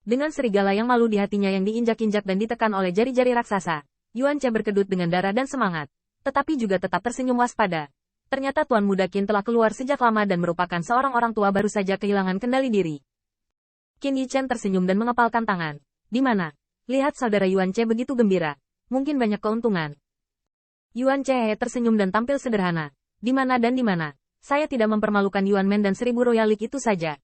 Dengan serigala yang malu di hatinya yang diinjak-injak dan ditekan oleh jari-jari raksasa, Yuan Che berkedut dengan darah dan semangat, tetapi juga tetap tersenyum waspada. Ternyata Tuan Muda Qin telah keluar sejak lama dan merupakan seorang orang tua baru saja kehilangan kendali diri. Qin Yichen tersenyum dan mengepalkan tangan. Di mana? Lihat saudara Yuan Che begitu gembira. Mungkin banyak keuntungan. Yuan Che tersenyum dan tampil sederhana. Di mana dan di mana? Saya tidak mempermalukan Yuan Men dan 1000 royalik itu saja.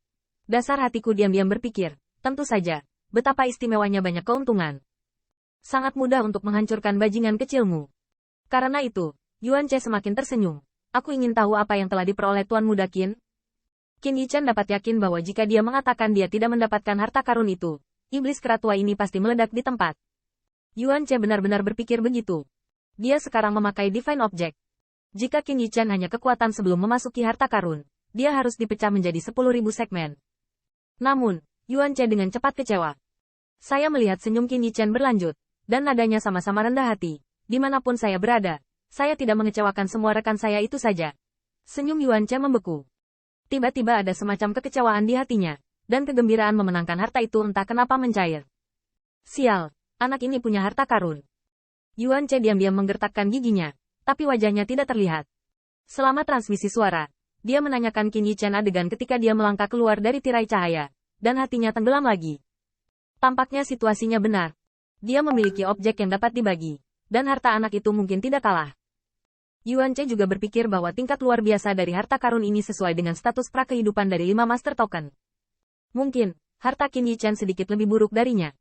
Dasar hatiku diam-diam berpikir. Tentu saja. Betapa istimewanya banyak keuntungan. Sangat mudah untuk menghancurkan bajingan kecilmu. Karena itu, Yuan Che semakin tersenyum. Aku ingin tahu apa yang telah diperoleh Tuan Muda Qin. Qin Yichen dapat yakin bahwa jika dia mengatakan dia tidak mendapatkan harta karun itu, iblis kera tua ini pasti meledak di tempat. Yuan Che benar-benar berpikir begitu. Dia sekarang memakai Divine Object. Jika Qin Yichen hanya kekuatan sebelum memasuki harta karun, dia harus dipecah menjadi 10.000 segmen. Namun, Yuan Che dengan cepat kecewa. Saya melihat senyum Qin Yichen berlanjut, dan nadanya sama-sama rendah hati. Dimanapun saya berada, saya tidak mengecewakan semua rekan saya itu saja. Senyum Yuan Che membeku. Tiba-tiba ada semacam kekecewaan di hatinya, dan kegembiraan memenangkan harta itu entah kenapa mencair. Sial, anak ini punya harta karun. Yuan Che diam-diam menggertakkan giginya, tapi wajahnya tidak terlihat. Selama transmisi suara, dia menanyakan Qin Yichen adegan ketika dia melangkah keluar dari tirai cahaya, dan hatinya tenggelam lagi. Tampaknya situasinya benar. Dia memiliki objek yang dapat dibagi, dan harta anak itu mungkin tidak kalah. Yuan Che juga berpikir bahwa tingkat luar biasa dari harta karun ini sesuai dengan status prakehidupan dari 5 Master Token. Mungkin, harta Qin Yichen sedikit lebih buruk darinya.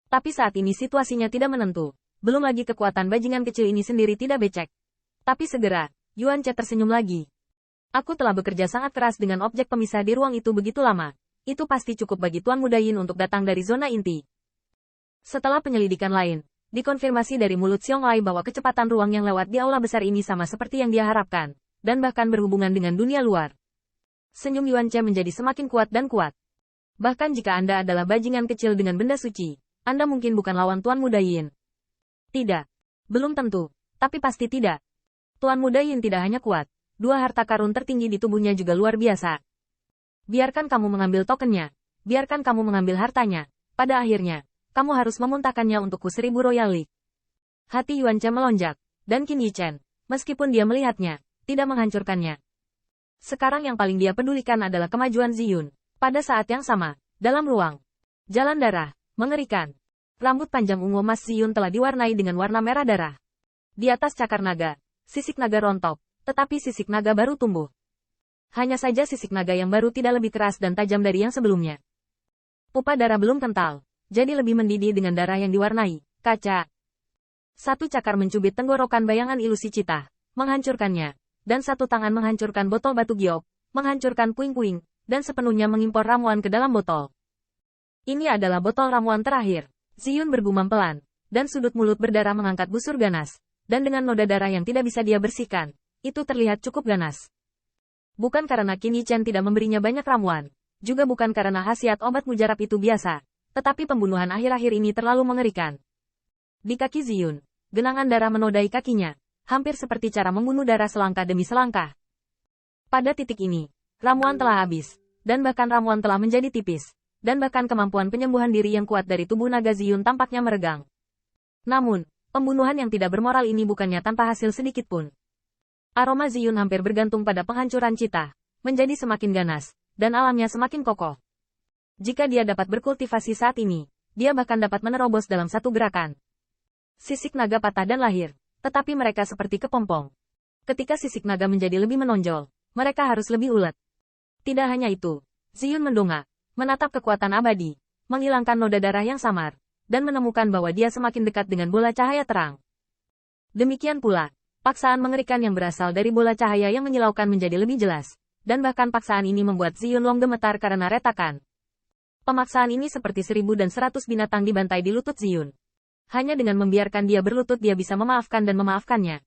Tapi saat ini situasinya tidak menentu. Belum lagi kekuatan bajingan kecil ini sendiri tidak becek. Tapi segera, Yuan Che tersenyum lagi. Aku telah bekerja sangat keras dengan objek pemisah di ruang itu begitu lama. Itu pasti cukup bagi Tuan Muda Yin untuk datang dari zona inti. Setelah penyelidikan lain, dikonfirmasi dari mulut Xiong Lai bahwa kecepatan ruang yang lewat di aula besar ini sama seperti yang dia harapkan, dan bahkan berhubungan dengan dunia luar. Senyum Yuan Che menjadi semakin kuat dan kuat. Bahkan jika Anda adalah bajingan kecil dengan benda suci, Anda mungkin bukan lawan Tuan Muda Yin. Tidak. Belum tentu, tapi pasti tidak. Tuan Muda Yin tidak hanya kuat, 2 harta karun tertinggi di tubuhnya juga luar biasa. Biarkan kamu mengambil tokennya, biarkan kamu mengambil hartanya, pada akhirnya, kamu harus memuntahkannya untukku 1000 royalik. Hati Yuan Che melonjak, dan Qin Yichen, meskipun dia melihatnya, tidak menghancurkannya. Sekarang yang paling dia pedulikan adalah kemajuan Ziyun. Pada saat yang sama, dalam ruang jalan darah, mengerikan. Rambut panjang ungu emas Ziyun telah diwarnai dengan warna merah darah. Di atas cakar naga, sisik naga rontok, tetapi sisik naga baru tumbuh. Hanya saja sisik naga yang baru tidak lebih keras dan tajam dari yang sebelumnya. Pupa darah belum kental, jadi lebih mendidih dengan darah yang diwarnai kaca. Satu cakar mencubit tenggorokan bayangan ilusi cita, menghancurkannya, dan satu tangan menghancurkan botol batu giok, menghancurkan puing-puing, dan sepenuhnya mengimpor ramuan ke dalam botol. Ini adalah botol ramuan terakhir. Ziyun bergumam pelan, dan sudut mulut berdarah mengangkat busur ganas, dan dengan noda darah yang tidak bisa dia bersihkan, itu terlihat cukup ganas. Bukan karena Qin Yichen tidak memberinya banyak ramuan, juga bukan karena khasiat obat mujarab itu biasa, tetapi pembunuhan akhir-akhir ini terlalu mengerikan. Di kaki Ziyun, genangan darah menodai kakinya, hampir seperti cara membunuh darah selangkah demi selangkah. Pada titik ini, ramuan telah habis, dan bahkan ramuan telah menjadi tipis, dan bahkan kemampuan penyembuhan diri yang kuat dari tubuh naga Ziyun tampaknya meregang. Namun, pembunuhan yang tidak bermoral ini bukannya tanpa hasil sedikit pun. Aroma Ziyun hampir bergantung pada penghancuran cita, menjadi semakin ganas, dan alamnya semakin kokoh. Jika dia dapat berkultivasi saat ini, dia bahkan dapat menerobos dalam satu gerakan. Sisik naga patah dan lahir, tetapi mereka seperti kepompong. Ketika sisik naga menjadi lebih menonjol, mereka harus lebih ulet. Tidak hanya itu, Ziyun mendongak, menatap kekuatan abadi, menghilangkan noda darah yang samar, dan menemukan bahwa dia semakin dekat dengan bola cahaya terang. Demikian pula, paksaan mengerikan yang berasal dari bola cahaya yang menyilaukan menjadi lebih jelas, dan bahkan paksaan ini membuat Ziyun Long gemetar karena retakan. Pemaksaan ini seperti 1100 binatang dibantai di lutut Ziyun. Hanya dengan membiarkan dia berlutut dia bisa memaafkan dan memaafkannya.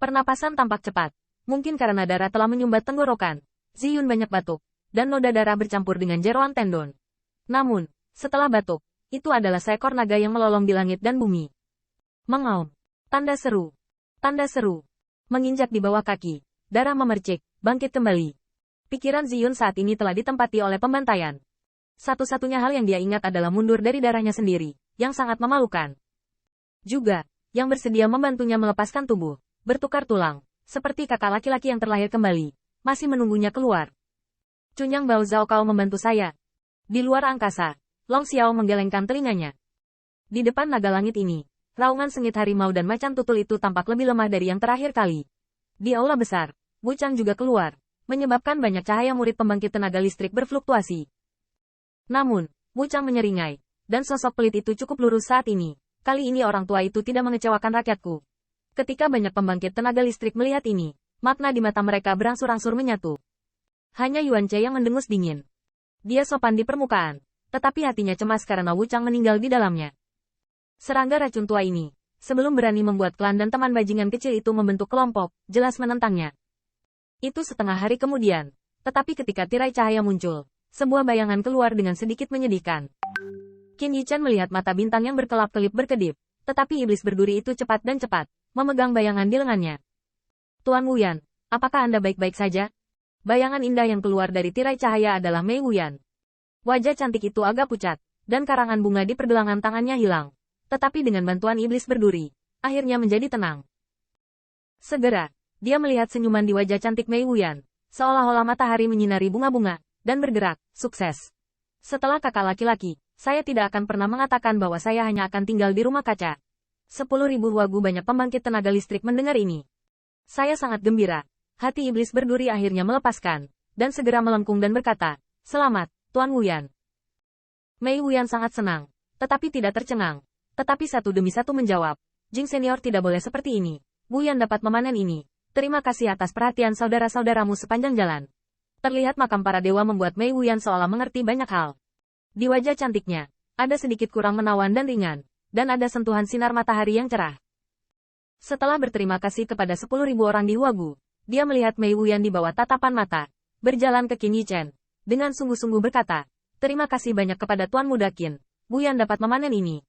Pernapasan tampak cepat, mungkin karena darah telah menyumbat tenggorokan. Ziyun banyak batuk, dan noda darah bercampur dengan jeroan tendon. Namun, setelah batuk, itu adalah seekor naga yang melolong di langit dan bumi. Mengaum. Tanda seru. Tanda seru. Menginjak di bawah kaki. Darah memercik, bangkit kembali. Pikiran Ziyun saat ini telah ditempati oleh pembantaian. Satu-satunya hal yang dia ingat adalah mundur dari darahnya sendiri, yang sangat memalukan. Juga, yang bersedia membantunya melepaskan tubuh, bertukar tulang, seperti kakak laki-laki yang terlahir kembali, masih menunggunya keluar. Cunyang Bao Zhao kau membantu saya. Di luar angkasa, Long Xiao menggelengkan telinganya. Di depan naga langit ini, raungan sengit harimau dan macan tutul itu tampak lebih lemah dari yang terakhir kali. Di aula besar, Wu Chang juga keluar, menyebabkan banyak cahaya murid pembangkit tenaga listrik berfluktuasi. Namun, Wu Chang menyeringai, dan sosok pelit itu cukup lurus saat ini. Kali ini orang tua itu tidak mengecewakan rakyatku. Ketika banyak pembangkit tenaga listrik melihat ini, makna di mata mereka berangsur-angsur menyatu. Hanya Yuan Che yang mendengus dingin. Dia sopan di permukaan, tetapi hatinya cemas karena Wu Chang meninggal di dalamnya. Serangga racun tua ini, sebelum berani membuat klan dan teman bajingan kecil itu membentuk kelompok, jelas menentangnya. Itu setengah hari kemudian, tetapi ketika tirai cahaya muncul, sebuah bayangan keluar dengan sedikit menyedihkan. Qin Yichan melihat mata bintang yang berkelap-kelip berkedip, tetapi iblis berduri itu cepat dan cepat, memegang bayangan di lengannya. Tuan Wuyan, apakah Anda baik-baik saja? Bayangan indah yang keluar dari tirai cahaya adalah Mei Wuyan. Wajah cantik itu agak pucat, dan karangan bunga di pergelangan tangannya hilang. Tetapi dengan bantuan iblis berduri, akhirnya menjadi tenang. Segera, dia melihat senyuman di wajah cantik Mei Wuyan, seolah-olah matahari menyinari bunga-bunga, dan bergerak, sukses. Setelah kakak laki-laki, saya tidak akan pernah mengatakan bahwa saya hanya akan tinggal di rumah kaca. 10.000 wagu banyak pembangkit tenaga listrik mendengar ini. Saya sangat gembira. Hati iblis berduri akhirnya melepaskan, dan segera melengkung dan berkata, "Selamat, Tuan Wuyan." Mei Wuyan sangat senang, tetapi tidak tercengang. Tetapi satu demi satu menjawab, "Jing Senior tidak boleh seperti ini. Wuyan dapat memanen ini. Terima kasih atas perhatian saudara-saudaramu sepanjang jalan." Terlihat makam para dewa membuat Mei Wuyan seolah mengerti banyak hal. Di wajah cantiknya, ada sedikit kurang menawan dan ringan, dan ada sentuhan sinar matahari yang cerah. Setelah berterima kasih kepada 10.000 orang di Huagu, dia melihat Mei Wuyan di bawah tatapan mata, berjalan ke Qin Yichen, dengan sungguh-sungguh berkata, "Terima kasih banyak kepada Tuan Muda Qin, Wuyan dapat memanen ini."